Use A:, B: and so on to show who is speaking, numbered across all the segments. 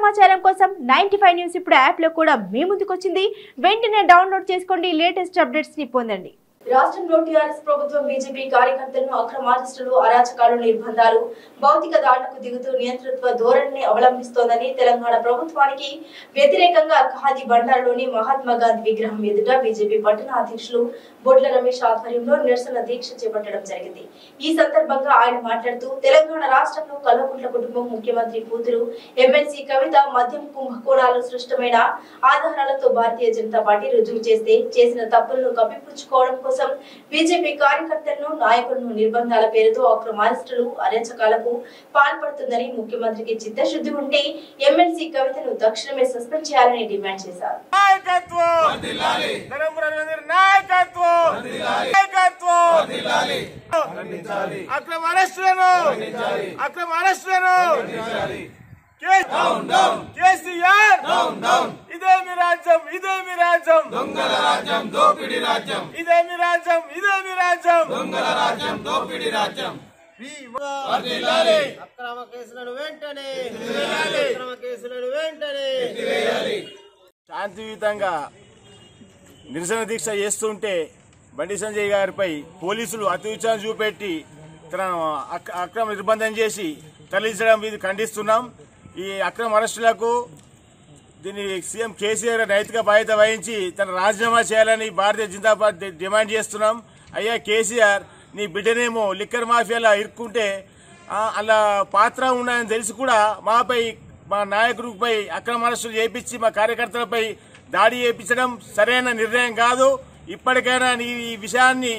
A: సమాచారం కోసం 95 న్యూస్ ఇప్పుడు యాప్ లో కూడా మీ ముందుకొచ్చింది. వెంటనే డౌన్లోడ్ చేసుకోండి. లేటెస్ట్ అప్డేట్స్ ని పొందండి. రాష్ట్రంలో టీఆర్ఎస్ ప్రభుత్వం బీజేపీ కార్యకర్తలను అక్రమ అరెస్టులు, అరాచకాలు, నిర్బంధాలు, భౌతిక దాడులకు దిగుతూ నియంతృత్వ ధోరణిని అవలంబిస్తోందని తెలంగాణ ప్రభుత్వానికి వ్యతిరేకంగా ఖాదీ బండారులోని మహాత్మా గాంధీ విగ్రహం ఎదుట బీజేపీ పట్టణ అధ్యక్షులు బొడ్ల రమేష్ ఆధ్వర్యంలో నిరసన దీక్ష చేపట్టడం జరిగింది. ఈ సందర్భంగా ఆయన మాట్లాడుతూ తెలంగాణ రాష్ట్రంలో కల్వకుంట్ల కుటుంబం ముఖ్యమంత్రి కూతురు ఎమ్మెల్సీ కవిత మద్యం కుంభకోణాలు సృష్టమైన ఆధారాలతో భారతీయ జనతా పార్టీ రుజువు చేస్తే చేసిన తప్పులను కప్పిపుచ్చుకోవడం కోసం బీజేపీ కార్యకర్తలను, నాయకులను నిర్బంధాల పేరుతో అక్రమ అరెస్టులు, అరాచకాలకు పాల్పడుతుందని, ముఖ్యమంత్రికి చిత్తశుద్ధి ఉంటే ఎమ్మెల్సీ కవితను తక్షణమే సస్పెండ్ చేయాలని డిమాండ్ చేశారు.
B: ఇదేమి రాజ్యం, ఇదేమి రాజ్యం, దొంగల రాజ్యం, దోపిడి రాజ్యం, ఇదేమి రాజ్యం, ఇదేమి రాజ్యం, దొంగల రాజ్యం, దోపిడి రాజ్యం.
C: అక్రమ కేసులను వెంటనే అక్రమ కేసులను వెంటనే
B: శాంతియుతంగా నిరసన దీక్ష చేస్తుంటే బండి సంజయ్ గారిపై పోలీసులు అత్యుత్సాహం చూపెట్టి తన అక్రమ నిర్బంధం చేసి తరలించడం ఇది ఖండిస్తున్నాం. ఈ అక్రమ అరెస్టులకు దీన్ని సీఎం కేసీఆర్ నైతిక బాధ్యత వహించి తన రాజీనామా చేయాలని భారతీయ జనతా పార్టీ డిమాండ్ చేస్తున్నాం. అయ్యా కేసీఆర్, నీ బిడ్డనేమో లిక్కర్ మాఫియాలో ఇరుక్కుంటే అలా పాత్ర ఉన్నాయని తెలిసి కూడా మాపై, మా నాయకుడిపై అక్రమ అరెస్టులు చేయించి మా కార్యకర్తలపై దాడి చేయించడం సరైన నిర్ణయం కాదు. ఇప్పటికైనా ఈ విషయాన్ని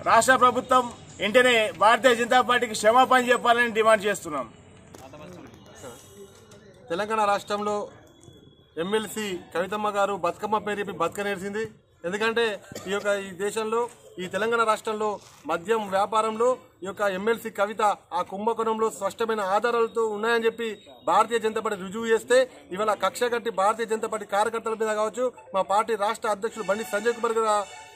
B: రాష్ట్ర ప్రభుత్వం వెంటనే భారతీయ జనతా పార్టీకి క్షమాపణ చెప్పాలని డిమాండ్ చేస్తున్నాం.
D: తెలంగాణ రాష్ట్రంలో ఎమ్మెల్సీ కవితమ్మ గారు బతుకమ్మ పేరు బతుక నేర్చింది. ఎందుకంటే ఈ దేశంలో, ఈ తెలంగాణ రాష్ట్రంలో మద్యం వ్యాపారంలో ఈ యొక్క ఎమ్మెల్సీ కవిత ఆ కుంభకోణంలో స్పష్టమైన ఆధారాలతో ఉన్నాయని చెప్పి భారతీయ జనతా పార్టీ రుజువు చేస్తే ఇవాళ కక్ష కట్టి భారతీయ జనతా పార్టీ కార్యకర్తల మీద కావచ్చు, మా పార్టీ రాష్ట్ర అధ్యక్షులు బండి సంజయ్ కుమార్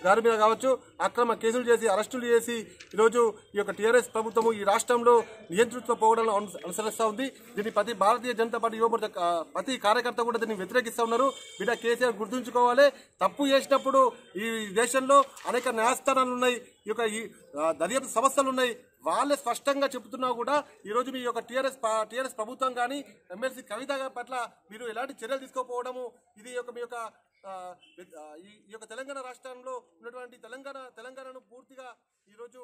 D: గారి మీద కావచ్చు అక్రమ కేసులు చేసి, అరెస్టులు చేసి ఈరోజు ఈ యొక్క టీఆర్ఎస్ ప్రభుత్వము ఈ రాష్ట్రంలో నియంతృత్వ పోవడాలను అనుసరిస్తూ ఉంది. దీన్ని ప్రతి భారతీయ జనతా పార్టీ యువమోర్చా ప్రతి కార్యకర్త కూడా దీన్ని వ్యతిరేకిస్తూ ఉన్నారు. బిడ్డ కేసీఆర్ గుర్తుంచుకోవాలి, తప్పు చేసినప్పుడు ఈ దేశంలో అనేక న్యాయస్థానాలు ఉన్నాయి, ఈ యొక్క దర్యాప్తు సంస్థలు ఉన్నాయి. వాళ్ళే స్పష్టంగా చెబుతున్నా కూడా ఈరోజు మీ యొక్క టీఆర్ఎస్ ప్రభుత్వం కానీ ఎమ్మెల్సీ కవిత పట్ల మీరు ఎలాంటి చర్యలు తీసుకోకపోవడము, ఇది మీ యొక్క ఈ యొక్క తెలంగాణ రాష్ట్రంలో ఉన్నటువంటి తెలంగాణను పూర్తిగా ఈరోజు